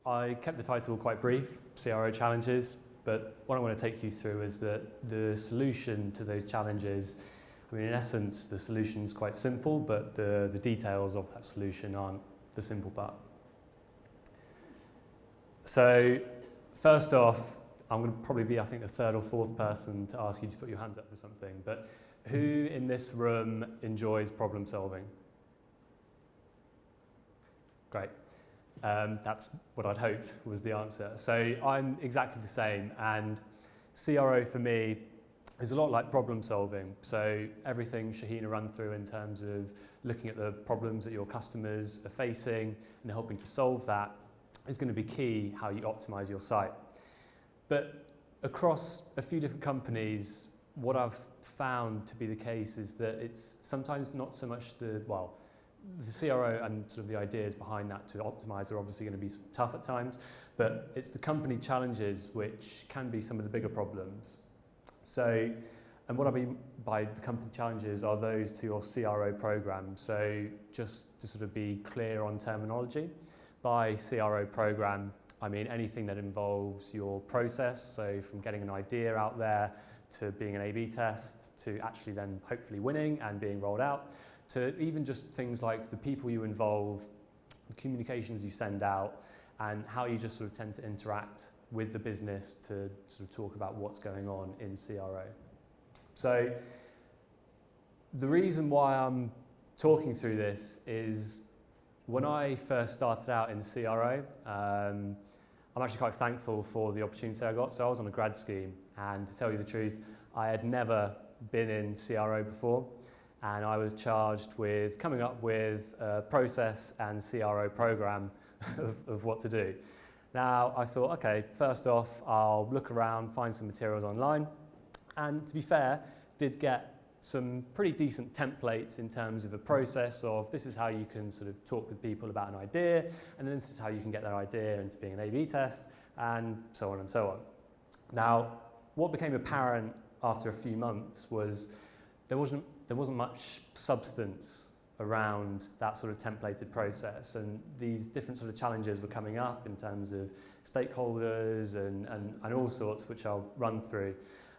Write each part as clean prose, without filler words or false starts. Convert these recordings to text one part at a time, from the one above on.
I kept the title quite brief, CRO Challenges, but what I want to take you through is that the solution to those challenges, I mean, in essence, the solution is quite simple, but the details of that solution aren't the simple part. So, first off, I'm going to probably be, I think, the third or fourth person to ask you to put your hands up for something, but who in this room enjoys problem solving? Great. That's what I'd hoped was the answer. So I'm exactly the same, and CRO for me is a lot like problem solving. So everything Shahina ran through in terms of looking at the problems that your customers are facing and helping to solve that is going to be key how you optimize your site. But across a few different companies, what I've found to be the case is that it's sometimes not so much the CRO and sort of the ideas behind that to optimize are obviously going to be tough at times, but it's the company challenges which can be some of the bigger problems. So, and what I mean by the company challenges are those to your CRO program. So just to sort of be clear on terminology, by CRO program, I mean anything that involves your process, so from getting an idea out there to being an A/B test to actually then hopefully winning and being rolled out, to even just things like the people you involve, the communications you send out, and how you just sort of tend to interact with the business to sort of talk about what's going on in CRO. So the reason why I'm talking through this is when I first started out in CRO, I'm actually quite thankful for the opportunity I got. So I was on a grad scheme, and to tell you the truth, I had never been in CRO before. And I was charged with coming up with a process and CRO program of what to do. Now, I thought, okay, first off, I'll look around, find some materials online, and to be fair, did get some pretty decent templates in terms of a process of this is how you can sort of talk with people about an idea, and then this is how you can get that idea into being an A/B test, and so on and so on. Now, what became apparent after a few months was there wasn't much substance around that sort of templated process, and these different sort of challenges were coming up in terms of stakeholders and all sorts, which I'll run through,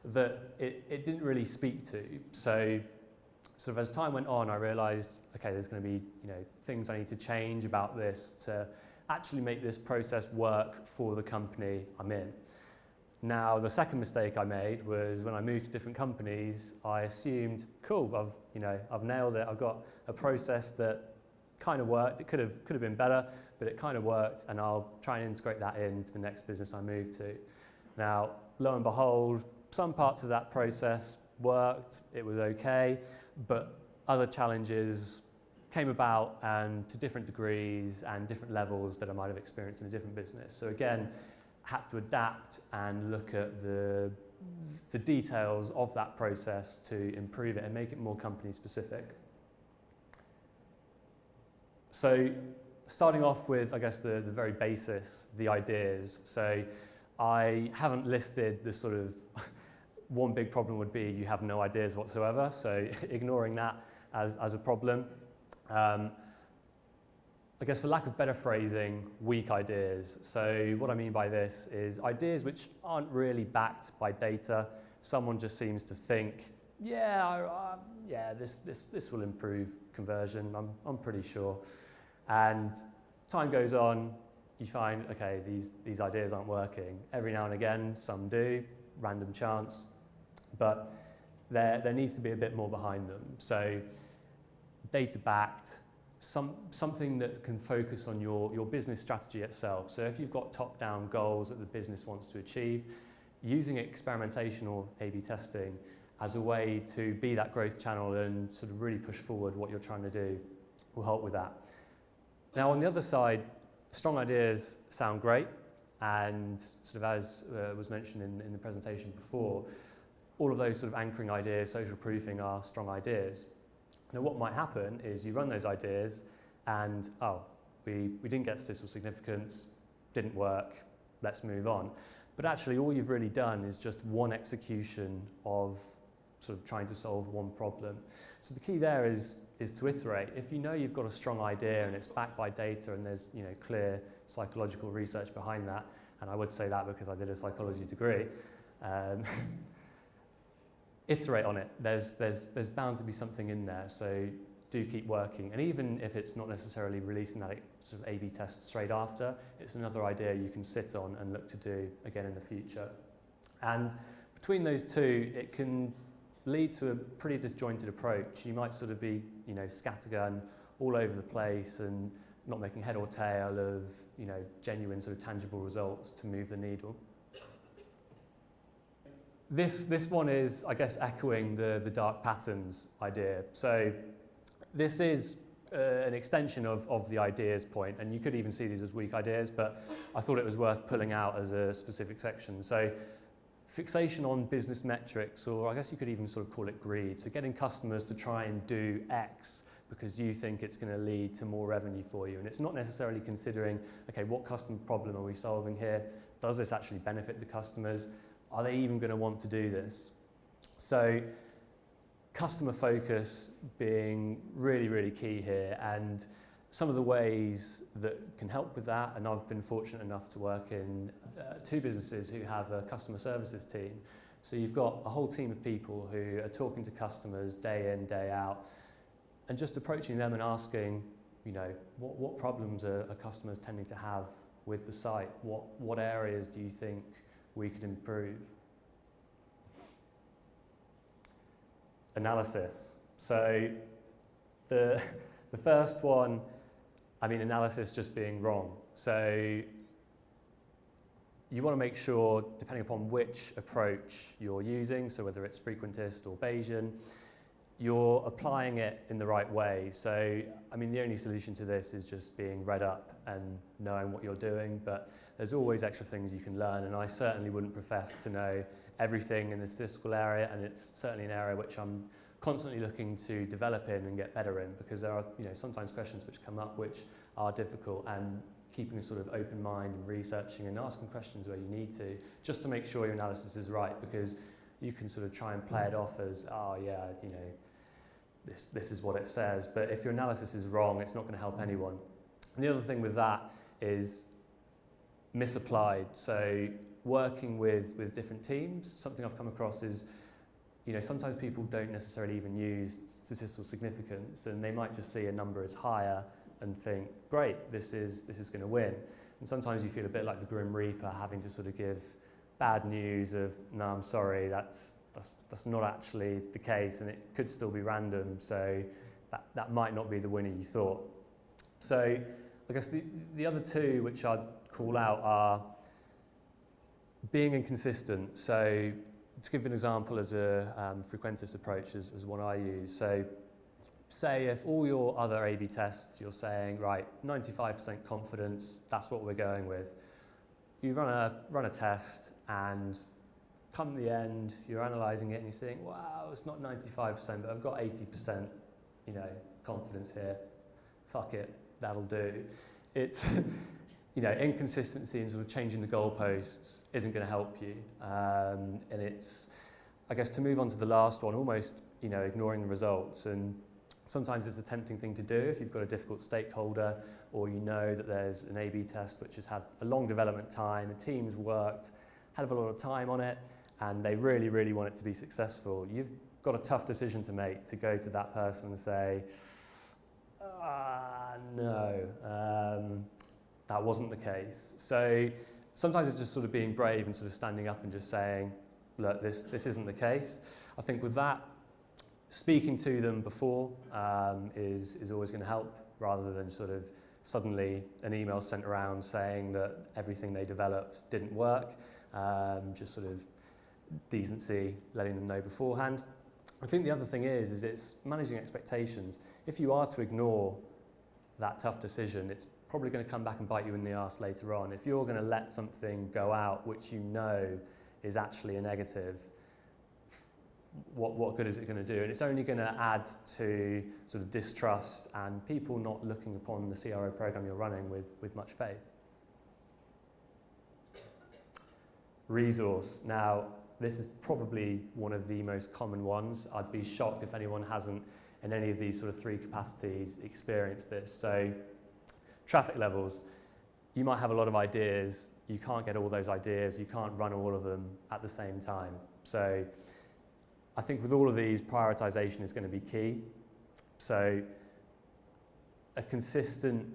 that it didn't really speak to. So sort of as time went on, I realized, okay, there's going to be things I need to change about this to actually make this process work for the company I'm in. Now, the second mistake I made was when I moved to different companies, I assumed, cool, I've nailed it. I've got a process that kind of worked. It could have been better, but it kind of worked, and I'll try and integrate that into the next business I move to. Now, lo and behold, some parts of that process worked. It was okay, but other challenges came about, and to different degrees and different levels that I might have experienced in a different business. So again, had to adapt and look at the details of that process to improve it and make it more company specific. So starting off with, I guess, the very basis, the ideas. So I haven't listed the sort of one big problem would be you have no ideas whatsoever. So ignoring that as a problem. I guess for lack of better phrasing, weak ideas. So what I mean by this is ideas which aren't really backed by data. Someone just seems to think, this will improve conversion, I'm pretty sure. And time goes on, you find, okay, these ideas aren't working. Every now and again, some do, random chance, but there needs to be a bit more behind them. So data backed, something that can focus on your business strategy itself. So if you've got top-down goals that the business wants to achieve, using experimentation or A/B testing as a way to be that growth channel and sort of really push forward what you're trying to do will help with that. Now on the other side, strong ideas sound great, and sort of as was mentioned in the presentation before, all of those sort of anchoring ideas, social proofing are strong ideas. Now what might happen is you run those ideas and, we didn't get statistical significance, didn't work, let's move on. But actually all you've really done is just one execution of sort of trying to solve one problem. So the key there is to iterate. If you know you've got a strong idea and it's backed by data and there's clear psychological research behind that, and I would say that because I did a psychology degree, iterate on it. There's bound to be something in there, so do keep working. And even if it's not necessarily releasing that sort of A/B test straight after, it's another idea you can sit on and look to do again in the future. And between those two, it can lead to a pretty disjointed approach. You might sort of be, scattergun all over the place and not making head or tail of, genuine sort of tangible results to move the needle. This one is, I guess, echoing the dark patterns idea. So this is an extension of the ideas point, and you could even see these as weak ideas, but I thought it was worth pulling out as a specific section. So fixation on business metrics, or I guess you could even sort of call it greed. So getting customers to try and do X because you think it's going to lead to more revenue for you. And it's not necessarily considering, okay, what customer problem are we solving here? Does this actually benefit the customers? Are they even going to want to do this? So customer focus being really, really key here, and some of the ways that can help with that, and I've been fortunate enough to work in 2 businesses who have a customer services team. So you've got a whole team of people who are talking to customers day in, day out, and just approaching them and asking, what problems are customers tending to have with the site? What areas do you think we could improve? Analysis. So the first one, analysis just being wrong. So you want to make sure, depending upon which approach you're using, so whether it's frequentist or Bayesian, you're applying it in the right way. So, the only solution to this is just being read up and knowing what you're doing, but there's always extra things you can learn, and I certainly wouldn't profess to know everything in the statistical area, and it's certainly an area which I'm constantly looking to develop in and get better in, because there are sometimes questions which come up which are difficult, and keeping a sort of open mind and researching and asking questions where you need to, just to make sure your analysis is right, because you can sort of try and play it off as, oh yeah, this is what it says, but if your analysis is wrong, it's not going to help anyone. And the other thing with that is misapplied. So working with different teams, something I've come across is, sometimes people don't necessarily even use statistical significance, and they might just see a number as higher and think, great, this is going to win. And sometimes you feel a bit like the Grim Reaper, having to sort of give bad news of, no, I'm sorry, that's not actually the case, and it could still be random, so that might not be the winner you thought. So I guess the other two which I'd call out are being inconsistent. So to give an example as a frequentist approach is one I use. So say if all your other A/B tests, you're saying, right, 95% confidence, that's what we're going with. You run a test, and come the end, you're analysing it and you're saying, wow, it's not 95%, but I've got 80%, confidence here. Fuck it, that'll do. It's, inconsistency and sort of changing the goalposts isn't going to help you. And it's, I guess, to move on to the last one, almost, ignoring the results. And sometimes it's a tempting thing to do if you've got a difficult stakeholder, or that there's an A/B test which has had a long development time, the team's worked, hell of a lot of time on it, and they really, really want it to be successful. You've got a tough decision to make, to go to that person and say, no, that wasn't the case. So sometimes it's just sort of being brave and sort of standing up and just saying, look, this isn't the case. I think with that, speaking to them before is always going to help, rather than sort of suddenly an email sent around saying that everything they developed didn't work. Just sort of decency, letting them know beforehand. I think the other thing is it's managing expectations. If you are to ignore that tough decision, it's probably going to come back and bite you in the arse later on. If you're going to let something go out which is actually a negative, what good is it going to do? And it's only going to add to sort of distrust and people not looking upon the CRO program you're running with much faith. Resource. Now, this is probably one of the most common ones. I'd be shocked if anyone hasn't, in any of these sort of 3 capacities, experienced this. So traffic levels, you might have a lot of ideas, you can't get all those ideas, you can't run all of them at the same time. So I think with all of these, prioritization is going to be key. So a consistent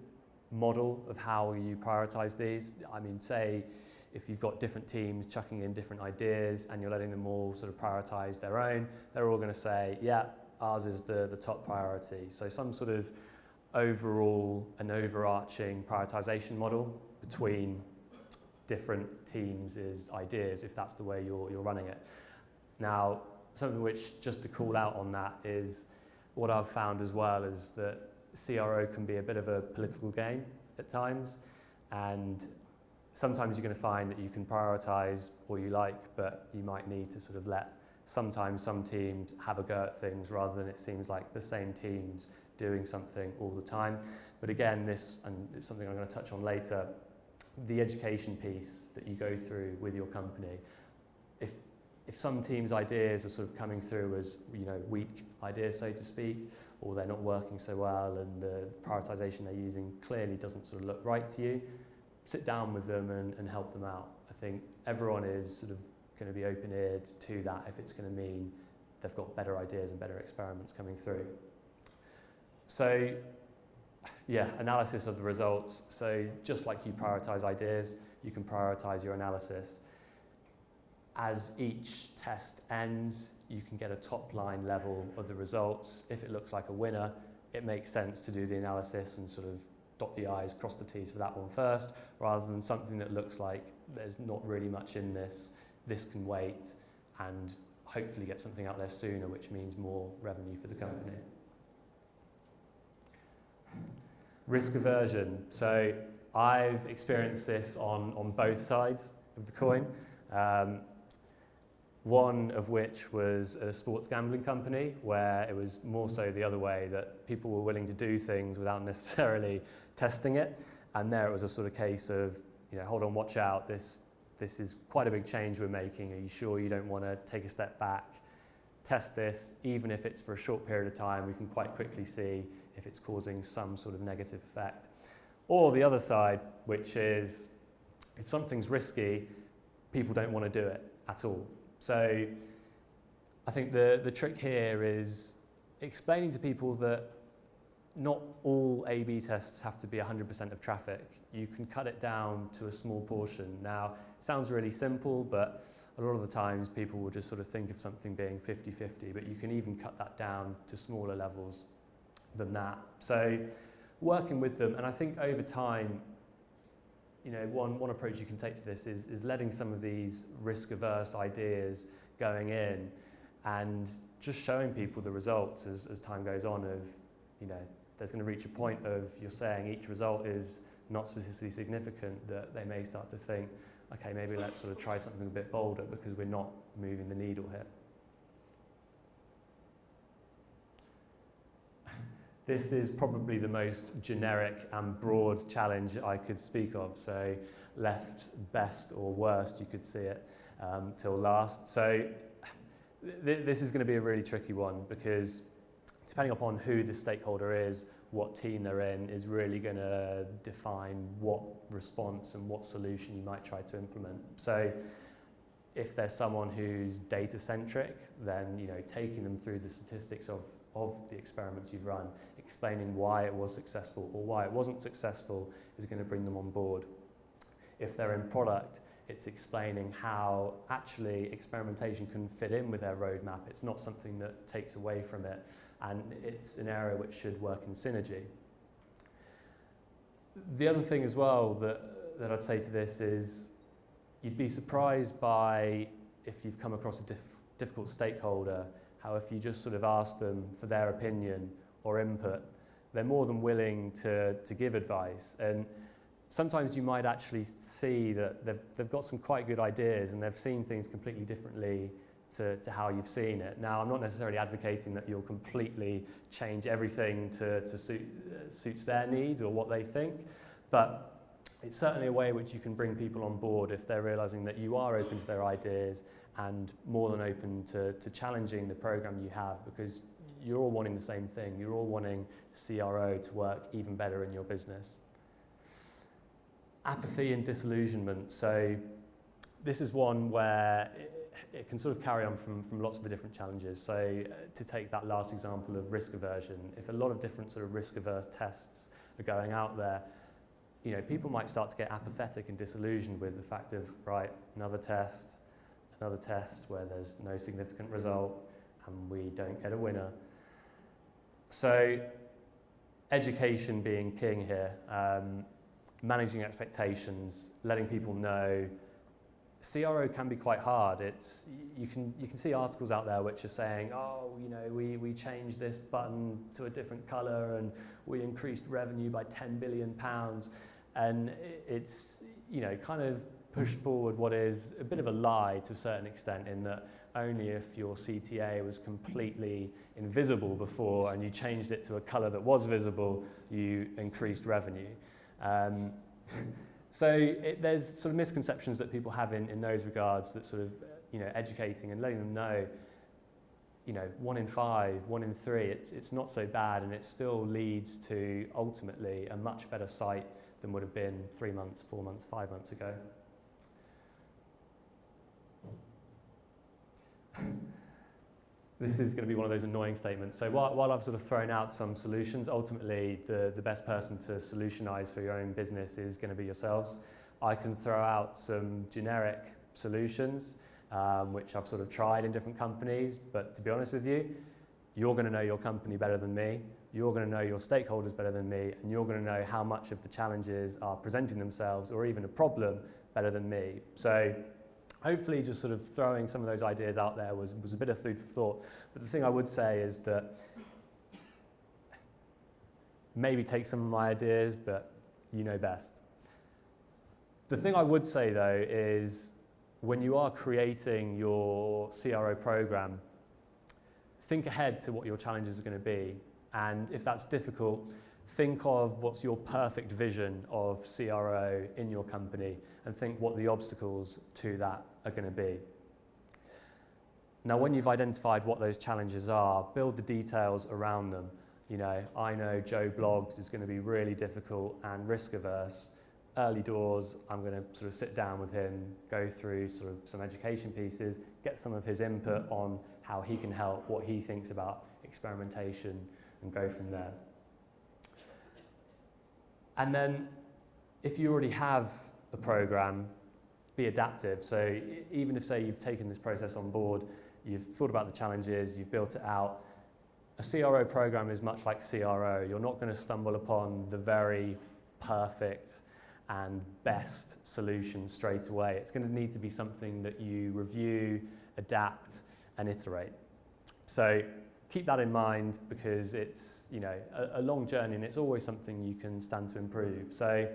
model of how you prioritize these. I mean, say if you've got different teams chucking in different ideas and you're letting them all sort of prioritize their own, they're all going to say, yeah, ours is the top priority. So some sort of overall and overarching prioritization model between different teams' ideas, if that's the way you're running it. Now, something which, just to call out on that, is what I've found as well is that CRO can be a bit of a political game at times, and sometimes you're going to find that you can prioritize what you like, but you might need to sort of let sometimes some teams have a go at things rather than it seems like the same teams doing something all the time. But again, this, and it's something I'm going to touch on later, the education piece that you go through with your company. If some teams' ideas are sort of coming through as, you know, weak ideas, so to speak, or they're not working so well and the prioritization they're using clearly doesn't sort of look right to you, sit down with them and help them out. I think everyone is sort of going to be open-eared to that if it's going to mean they've got better ideas and better experiments coming through. So, yeah, analysis of the results. So just like you prioritize ideas, you can prioritize your analysis. As each test ends, you can get a top-line level of the results. If it looks like a winner, it makes sense to do the analysis and sort of dot the I's, cross the T's for that one first, rather than something that looks like there's not really much in this. This can wait and hopefully get something out there sooner, which means more revenue for the company. Risk aversion. So I've experienced this on both sides of the coin. One of which was a sports gambling company, where it was more so the other way, that people were willing to do things without necessarily testing it. And there it was a sort of case of, you know, hold on, watch out, this is quite a big change we're making. Are you sure you don't want to take a step back? Test this, even if it's for a short period of time, we can quite quickly see if it's causing some sort of negative effect. Or the other side, which is if something's risky, people don't want to do it at all. So I think the trick here is explaining to people that not all A/B tests have to be 100% of traffic. You can cut it down to a small portion. Now, it sounds really simple, but a lot of the times people will just sort of think of something being 50-50, but you can even cut that down to smaller levels than that. So working with them, and I think over time, you know, one approach you can take to this is letting some of these risk-averse ideas going in and just showing people the results as time goes on of, you know, there's going to reach a point of you're saying each result is not statistically significant, that they may start to think, okay, maybe let's sort of try something a bit bolder because we're not moving the needle here. This is probably the most generic and broad challenge I could speak of. So left best or worst, you could see it till last. So this is going to be a really tricky one because depending upon who the stakeholder is, what team they're in, is really going to define what response and what solution you might try to implement. So if there's someone who's data-centric, then, you know, taking them through the statistics of the experiments you've run, explaining why it was successful or why it wasn't successful is going to bring them on board. If they're in product, it's explaining how actually experimentation can fit in with their roadmap. It's not something that takes away from it, and it's an area which should work in synergy. The other thing as well that I'd say to this is you'd be surprised by, if you've come across a difficult stakeholder, how if you just sort of ask them for their opinion or input, they're more than willing to give advice. And sometimes you might actually see that they've got some quite good ideas and they've seen things completely differently to how you've seen it. Now, I'm not necessarily advocating that you'll completely change everything to suits their needs or what they think, but it's certainly a way which you can bring people on board if they're realizing that you are open to their ideas and more than open to challenging the program you have, because you're all wanting the same thing. You're all wanting CRO to work even better in your business. Apathy and disillusionment. So this is one where it can sort of carry on from lots of the different challenges. So to take that last example of risk aversion, if a lot of different sort of risk averse tests are going out there, you know, people might start to get apathetic and disillusioned with the fact of, right, another test where there's no significant result and we don't get a winner. So education being king here, managing expectations, letting people know. CRO can be quite hard. You can see articles out there which are saying, oh, you know, we changed this button to a different colour and we increased revenue by £10 billion, and it's, you know, kind of pushed forward what is a bit of a lie to a certain extent, in that only if your CTA was completely invisible before and you changed it to a colour that was visible, you increased revenue. So there's sort of misconceptions that people have in those regards, that sort of, you know, educating and letting them know, you know, 1 in 5, 1 in 3, it's not so bad, and it still leads to ultimately a much better site than would have been 3 months, 4 months, 5 months ago. This is going to be one of those annoying statements. So while I've sort of thrown out some solutions, ultimately the best person to solutionize for your own business is going to be yourselves. I can throw out some generic solutions, which I've sort of tried in different companies, but to be honest with you, you're going to know your company better than me, you're going to know your stakeholders better than me, and you're going to know how much of the challenges are presenting themselves or even a problem better than me. So hopefully just sort of throwing some of those ideas out there was a bit of food for thought. But the thing I would say is that maybe take some of my ideas, but you know best. The thing I would say though is, when you are creating your CRO program, think ahead to what your challenges are going to be. And if that's difficult, think of what's your perfect vision of CRO in your company, and think what the obstacles to that are going to be. Now, when you've identified what those challenges are, build the details around them. You know, I know Joe Bloggs is going to be really difficult and risk averse. Early doors, I'm going to sort of sit down with him, go through sort of some education pieces, get some of his input on how he can help, what he thinks about experimentation, and go from there. And then, if you already have a program, be adaptive. So even if, say, you've taken this process on board, you've thought about the challenges, you've built it out, a CRO program is much like CRO. You're not going to stumble upon the very perfect and best solution straight away. It's going to need to be something that you review, adapt, and iterate. So keep that in mind, because it's, you know, a long journey, and it's always something you can stand to improve. So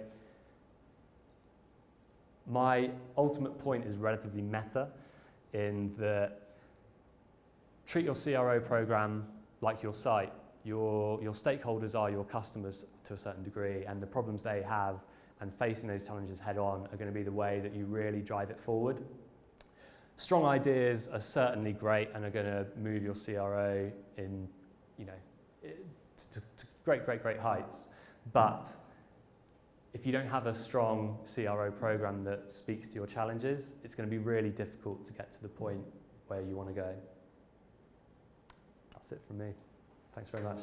my ultimate point is relatively meta, in that treat your CRO program like your site. Your stakeholders are your customers to a certain degree, and the problems they have and facing those challenges head on are going to be the way that you really drive it forward. Strong ideas are certainly great and are going to move your CRO in, you know, to great heights. But if you don't have a strong CRO program that speaks to your challenges, it's going to be really difficult to get to the point where you want to go. That's it from me. Thanks very much.